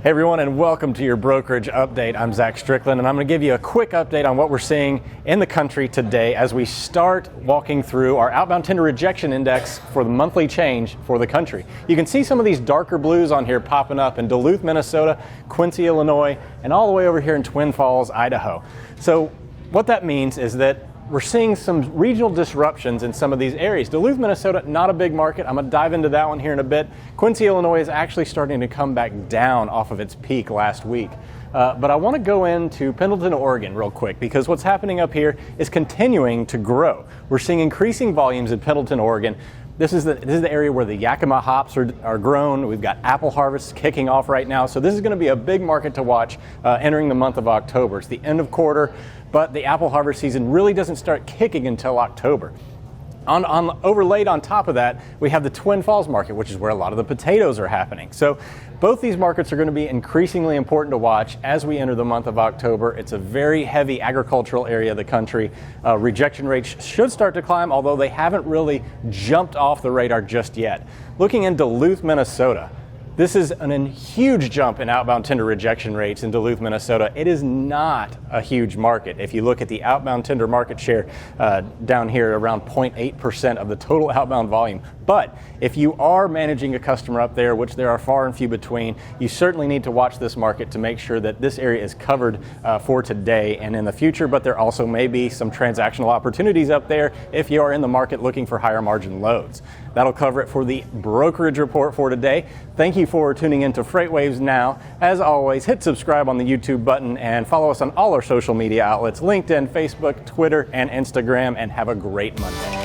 Hey everyone, and welcome to your brokerage update. I'm Zach Strickland, and I'm going to give you a quick update on what we're seeing in the country today as we start walking through our outbound tender rejection index for the monthly change for the country. You can see some of these darker blues on here popping up in Duluth, Minnesota, Quincy, Illinois, and all the way over here in Twin Falls, Idaho. So what that means is that we're seeing some regional disruptions in some of these areas. Duluth, Minnesota, not a big market. I'm going to dive into that one here in a bit. Quincy, Illinois is actually starting to come back down off of its peak last week. But I want to go into Pendleton, Oregon real quick because what's happening up here is continuing to grow. We're seeing increasing volumes in Pendleton, Oregon. This is the area where the Yakima hops are grown. We've got apple harvests kicking off right now. So this is going to be a big market to watch entering the month of October. It's the end of quarter, but the apple harvest season really doesn't start kicking until October. Overlaid on top of that, we have the Twin Falls market, which is where a lot of the potatoes are happening. So both these markets are going to be increasingly important to watch as we enter the month of October. It's a very heavy agricultural area of the country. Rejection rates should start to climb, although they haven't really jumped off the radar just yet. Looking in Duluth, Minnesota, this is a huge jump in outbound tender rejection rates in Duluth, Minnesota. It is not a huge market. If you look at the outbound tender market share down here, around 0.8% of the total outbound volume. But if you are managing a customer up there, which there are far and few between, you certainly need to watch this market to make sure that this area is covered for today and in the future. But there also may be some transactional opportunities up there if you are in the market looking for higher margin loads. That'll cover it for the brokerage report for today. Thank you for tuning in to FreightWaves Now. As always, hit subscribe on the YouTube button and follow us on all our social media outlets, LinkedIn, Facebook, Twitter, and Instagram, and have a great Monday.